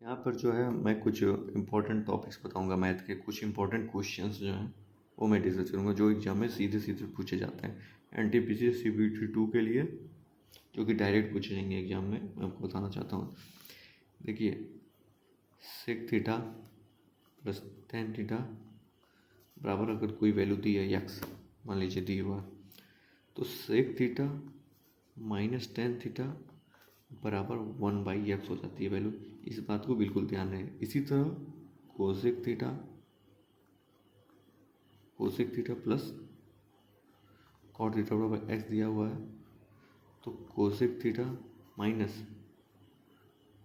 यहाँ पर जो है मैं कुछ इम्पोर्टेंट टॉपिक्स बताऊंगा मैथ के, कुछ इम्पोर्टेंट क्वेश्चंस जो हैं वो मैं डिस्कस करूँगा जो एग्जाम में सीधे सीधे पूछे जाते हैं NTPC CBT 2 के लिए, जो कि डायरेक्ट पूछे जाएंगे एग्जाम में। मैं आपको बताना चाहता हूँ, देखिए sec theta plus tan theta बराबर, अगर कोई वैल्यू दी है यक्स मान लीजिए दी हुआ, तो sec theta minus tan theta बराबर 1/x हो जाती है वैल्यू। इस बात को बिल्कुल ध्यान रहे। इसी तरह cosec theta plus cot theta बराबर x दिया हुआ है, तो cosec theta minus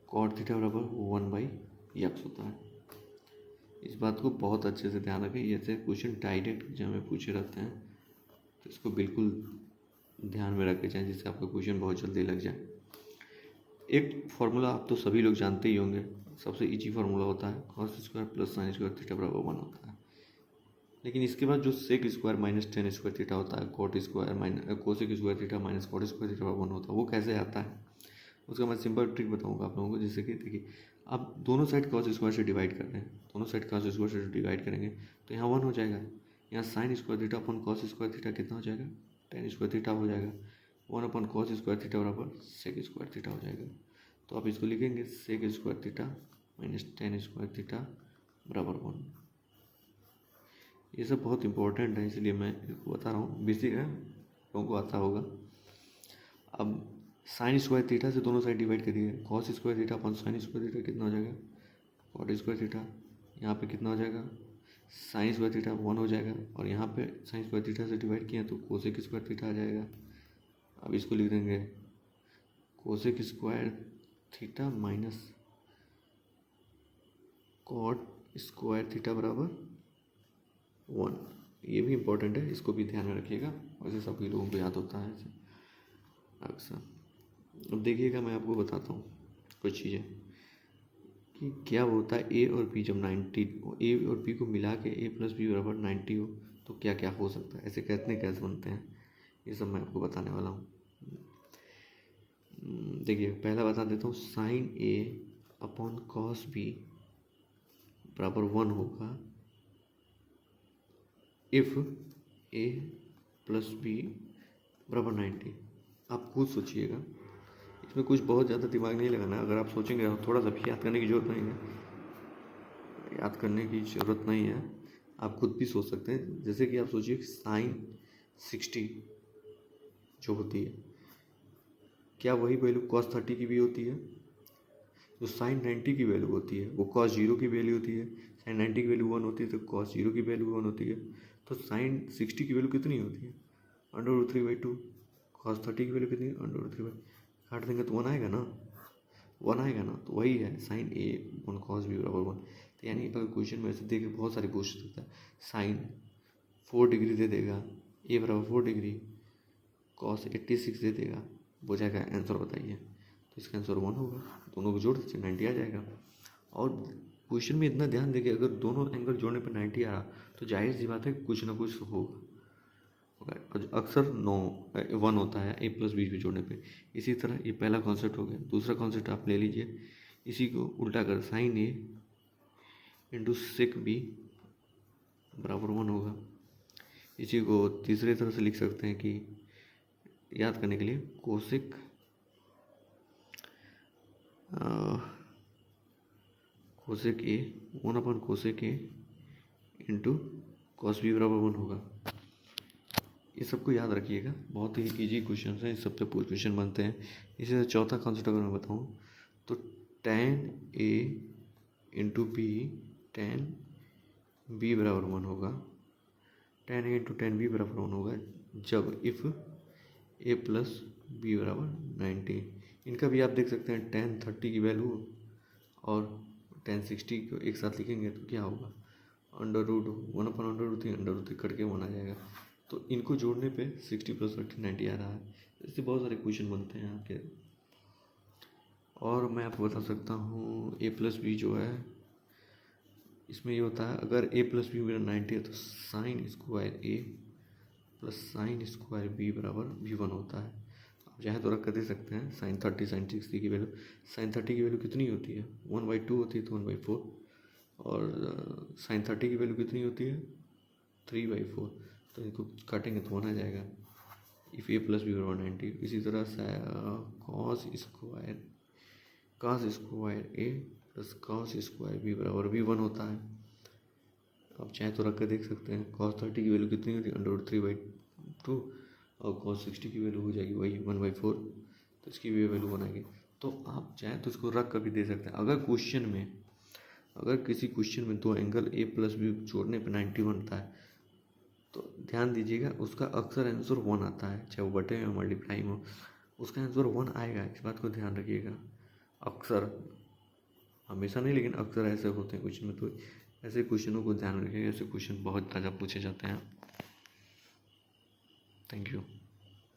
cot theta बराबर 1/x होता है। इस बात को बहुत अच्छे से ध्यान रखें, ऐसे क्वेश्चन डायरेक्ट एग्जाम में पूछे रहते हैं, तो इसको बिल्कुल ध्यान में रखे जाए जिससे आपका क्वेश्चन बहुत जल्दी लग जाए। एक फार्मूला आप तो सभी लोग जानते ही होंगे, सबसे इजी फार्मूला होता है cos square plus sine square theta बराबर 1 होता है। लेकिन इसके बाद जो sec square minus tan square theta होता है, cot square minus cosec square theta minus cot square theta बराबर 1 होता है, वो कैसे आता है उसका मैं सिंपल ट्रिक बताऊंगा आप लोगों को। जैसे कि देखिए, आप दोनों साइड कॉस स्क्वायर से डिवाइड कर रहे हैं, दोनों साइड कॉस स्क्वायर से डिवाइड करेंगे तो यहाँ 1 हो जाएगा। यहाँ साइन स्क्वायर थीटा अपन कॉस स्क्वायर थीटा कितना हो जाएगा, टेन स्क्वायर थीटा हो जाएगा। 1 अपन कॉस स्क्वायर थीटा बराबर सेक स्क्वायर थीटा हो जाएगा। तो आप इसको लिखेंगे sec square theta minus tan square theta बराबर 1। ये सब बहुत इंपॉर्टेंट है, इसलिए मैं इसको बता रहा हूँ, बेसिक है, लोगों को आता होगा। अब साइन स्क्वायर थीटा से दोनों साइड डिवाइड करिए, कॉस स्क्वायर थीटा अपन साइन स्क्वायर थीटा कितना हो जाएगा, कॉट स्क्वायर थीटा। यहाँ पे कितना हो जाएगा, साइन स्क्वायर थीटा 1 हो जाएगा, और यहाँ पे साइन स्क्वायर थीटा से डिवाइड किया तो कोसेक स्क्वायर थीटा आ जाएगा। अब इसको लिख देंगे cosec square theta minus cot square theta बराबर 1। ये भी इम्पोर्टेंट है, इसको भी ध्यान में रखिएगा, वैसे सभी लोगों को याद होता है ऐसे अक्सर। अब देखिएगा, मैं आपको बताता हूँ कुछ चीज़ें कि क्या होता है ए और बी जब 90, ए और बी को मिला के a प्लस बी बराबर 90 हो तो क्या क्या हो सकता है, ऐसे कितने कैसे बनते हैं, ये सब मैं आपको बताने वाला हूँ। देखिए पहला बता देता हूँ, साइन ए अपॉन कॉस बी बराबर 1 होगा इफ़ ए प्लस बी बराबर 90। आप खुद सोचिएगा, इसमें कुछ बहुत ज़्यादा दिमाग नहीं लगाना। अगर आप सोचेंगे थोड़ा सा भी याद करने की ज़रूरत नहीं है, याद करने की ज़रूरत नहीं है, आप खुद भी सोच सकते हैं। जैसे कि आप सोचिए साइन 60 जो होती है, क्या वही वैल्यू कॉस 30 की भी होती है? जो साइन 90 की वैल्यू होती है वो कॉस 0 की वैल्यू होती है। साइन 90 की वैल्यू 1 होती है तो कॉस 0 की वैल्यू 1 होती है। तो साइन 60 की वैल्यू कितनी होती है, √3/2। कॉस 30 की वैल्यू कितनी है, √3/, काट देंगे तो 1 आएगा ना, 1 आएगा ना। तो वही है साइन ए वन कॉस बी बराबर 1। तो यानी अगर क्वेश्चन में ऐसे दे के बहुत सारे पूछ सकता है, साइन 4 डिग्री दे देगा, ए बराबर 4 डिग्री, कॉस 86 दे देगा, वो जाएगा आंसर बताइए, तो इसका आंसर 1 होगा। दोनों को जोड़ दीजिए 90 आ जाएगा। और क्वेश्चन में इतना ध्यान देके, अगर दोनों एंगल जोड़ने पर 90 आ रहा तो जाहिर सी बात है कुछ ना कुछ होगा। अक्सर 1 होता है a प्लस बी जोड़ने पे। इसी तरह ये पहला कॉन्सेप्ट हो गया। दूसरा कॉन्सेप्ट आप ले लीजिए, इसी को उल्टा कर, साइन ए इंटू सेक बी बराबर 1 होगा। इसी को तीसरे तरह से लिख सकते हैं कि याद करने के लिए, cosec A cosec A into cos B बराबर 1 होगा। ये सबको याद रखिएगा, बहुत ही इजी क्वेश्चन है, इस सब पे पूरे क्वेश्चन बनते हैं। इसी तरह चौथा कॉन्सेप्ट अगर मैं बताऊँ तो tan ए इंटू बी tan बी बराबर 1 होगा। tan ए इंटू tan बी बराबर 1 होगा जब इफ़ ए प्लस बी बराबर 90। इनका भी आप देख सकते हैं, tan 30 की वैल्यू और tan 60 को एक साथ लिखेंगे तो क्या होगा, √1/√3 करके 1 आ जाएगा। तो इनको जोड़ने पे 60 + 30 90 आ रहा है। इससे बहुत सारे क्वेश्चन बनते हैं आपके। और मैं आपको बता सकता हूँ ए प्लस बी जो है, इसमें ये होता है, अगर ए प्लस बी मेरा 90 है तो साइन स्क्वायर ए प्लस साइन स्क्वायर बी बराबर V1 होता है। चाहे तो रख कर दे सकते हैं साइन 30 साइन 60 की वैल्यू। साइन 30 की वैल्यू कितनी होती है 1/2 होती है तो 1/4, और साइन 30 की वैल्यू कितनी होती है 3/4, तो इनको काटेंगे तो 1 आ जाएगा। इफ़ ए प्लस बी बराबर 90। इसी तरह कॉस स्क्वायर ए प्लस कॉस स्क्वायर बी बराबर भी 1 होता है। आप चाहे तो रख कर देख सकते हैं। कॉस 30 की वैल्यू कितनी होती है √3/2, और कॉस 60 की वैल्यू हो जाएगी वही 1/4, तो इसकी भी वैल्यू बनाएंगे। तो आप चाहे तो इसको रख कर भी दे सकते हैं। अगर किसी क्वेश्चन में दो एंगल ए प्लस बी जोड़ने पर 90 बनता है तो ध्यान दीजिएगा उसका अक्सर आंसर 1 आता है, चाहे वो बटे में मल्टीप्लाई में हो, उसका आंसर 1 आएगा। इस बात को ध्यान रखिएगा। अक्सर, हमेशा नहीं लेकिन अक्सर ऐसे होते हैं क्वेश्चन में, तो ऐसे क्वेश्चनों को ध्यान रखिएगा। ऐसे क्वेश्चन बहुत ज़्यादा पूछे जाते हैं। Thank you.